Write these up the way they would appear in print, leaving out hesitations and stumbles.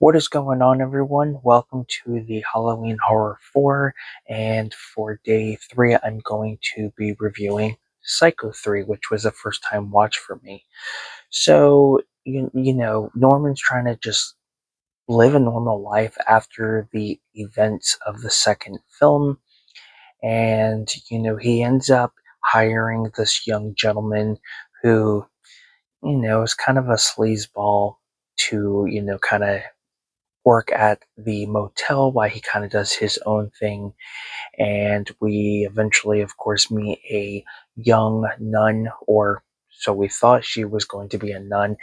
What is going on, everyone? Welcome to the Halloween Horror 4. And for day 3, I'm going to be reviewing Psycho 3, which was a first time watch for me. So, Norman's trying to just live a normal life after the events of the second film. And, he ends up hiring this young gentleman who, is kind of a sleazeball to, kind of work at the motel while he kind of does his own thing. And we eventually, of course, meet a young nun, or so we thought she was going to be a nun.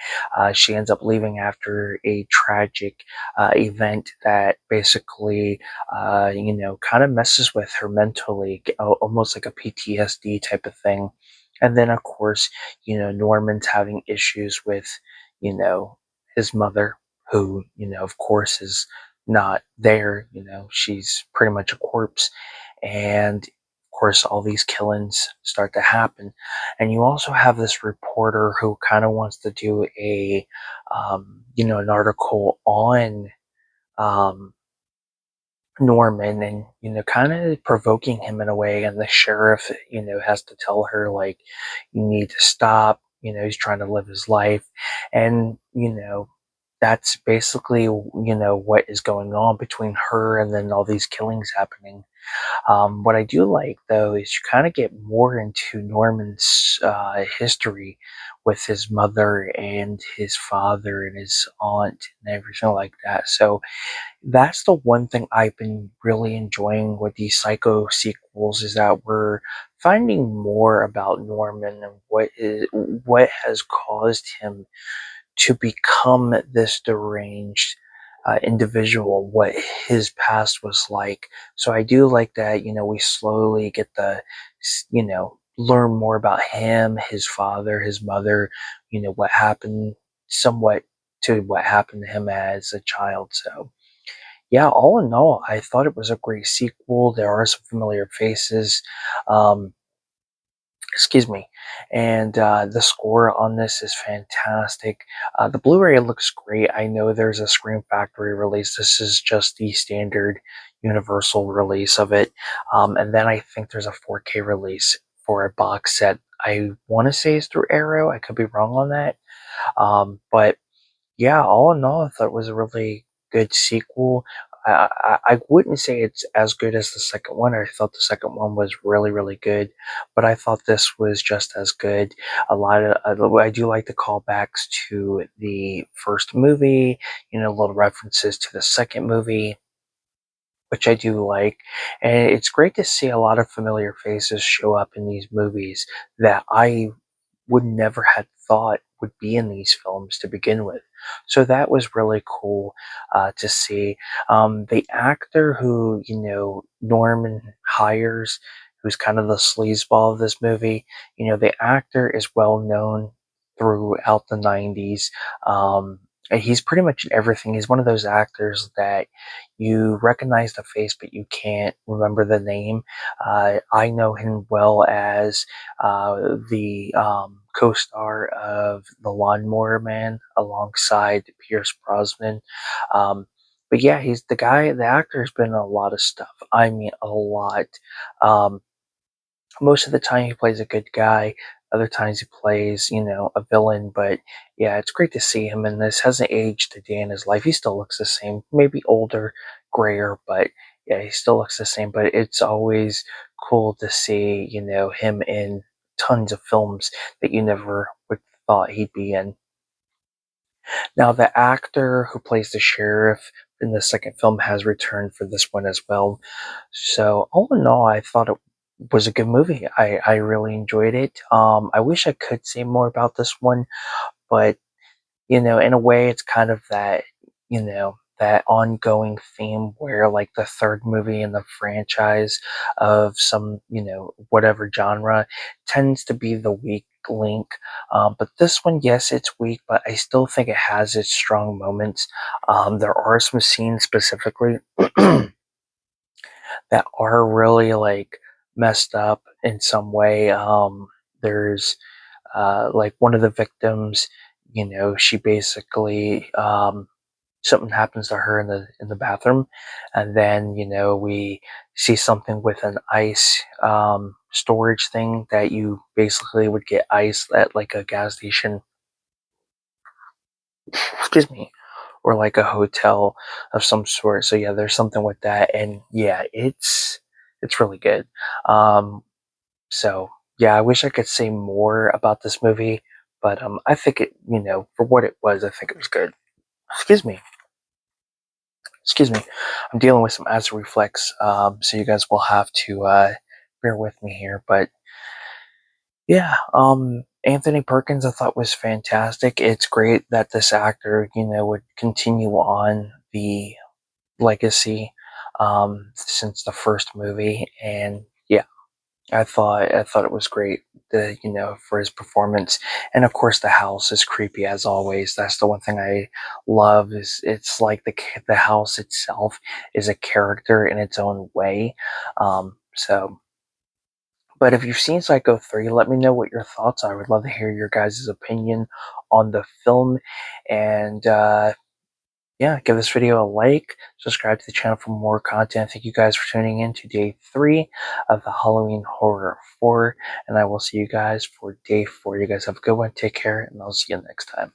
She ends up leaving after a tragic event that basically, kind of messes with her mentally, almost like a PTSD type of thing. And then, of course, Norman's having issues with, you know, his mother, who, of course, is not there. She's pretty much a corpse. And of course, all these killings start to happen. And you also have this reporter who kind of wants to do an article on um, Norman, and kind of provoking him in a way. And the sheriff, has to tell her, like, you need to stop. He's trying to live his life. And that's basically what is going on between her and then all these killings happening. What I do like, though, is you kind of get more into Norman's history with his mother and his father and his aunt and everything like that. So that's the one thing I've been really enjoying with these Psycho sequels, is that we're finding more about Norman and what has caused him to become this deranged individual, what his past was like. So I do like that, we slowly get learn more about him, his father, his mother, what happened somewhat to what happened to him as a child. So, yeah, all in all, I thought it was a great sequel. There are some familiar faces. Um, excuse me. And the score on this is fantastic. The Blu-ray looks great. I know there's a Scream Factory release. This is just the standard Universal release of it. And then I think there's a 4K release for a box set. I want to say it's through Arrow. I could be wrong on that. But yeah, all in all, I thought it was a really good sequel. I wouldn't say it's as good as the second one. I thought the second one was really, really good, but I thought this was just as good. I do like the callbacks to the first movie, little references to the second movie, which I do like. And it's great to see a lot of familiar faces show up in these movies that I would never have thought would be in these films to begin with. So that was really cool to see. The actor who, Norman hires, who's kind of the sleazeball of this movie, the actor is well known throughout the 90s. And he's pretty much in everything. He's one of those actors that you recognize the face, but you can't remember the name. I know him well as the co-star of The Lawnmower Man alongside Pierce Brosnan. But yeah, he's the guy. The actor's been in a lot of stuff. I mean, a lot. Um, Most of the time, he plays a good guy. Other times, he plays, a villain. But yeah, it's great to see him in this. Hasn't aged a day in his life. He still looks the same. Maybe older, grayer, but yeah, he still looks the same. But it's always cool to see, him in tons of films that you never would thought he'd be in. Now, the actor who plays the sheriff in the second film has returned for this one as well. So, all in all, I thought it was a good movie. I really enjoyed it. I wish I could say more about this one, but in a way, it's kind of that ongoing theme where, like, the third movie in the franchise of some, whatever genre tends to be the weak link. But this one, yes, it's weak, but I still think it has its strong moments. There are some scenes specifically that are really, like, messed up in some way. There's like one of the victims, she basically something happens to her in the bathroom, and then we see something with an ice storage thing that you basically would get ice at like a gas station. Excuse me. Or like a hotel of some sort. So yeah, there's something with that, and yeah, it's really good. Um, so yeah, I wish I could say more about this movie, but I think it, for what it was, I think it was good. Excuse me, excuse me. I'm dealing with some acid reflex, so you guys will have to bear with me here. But yeah, Anthony Perkins I thought was fantastic. It's great that this actor, would continue on the legacy since the first movie, and yeah, I thought it was great. For his performance, and of course the house is creepy as always. That's the one thing I love. Is it's like the house itself is a character in its own way. So, but if you've seen Psycho 3, let me know what your thoughts are. I would love to hear your guys' opinion on the film, and yeah, give this video a like, subscribe to the channel for more content. Thank you guys for tuning in to day 3 of the Halloween Horror 4, and I will see you guys for day 4. You guys have a good one, take care, and I'll see you next time.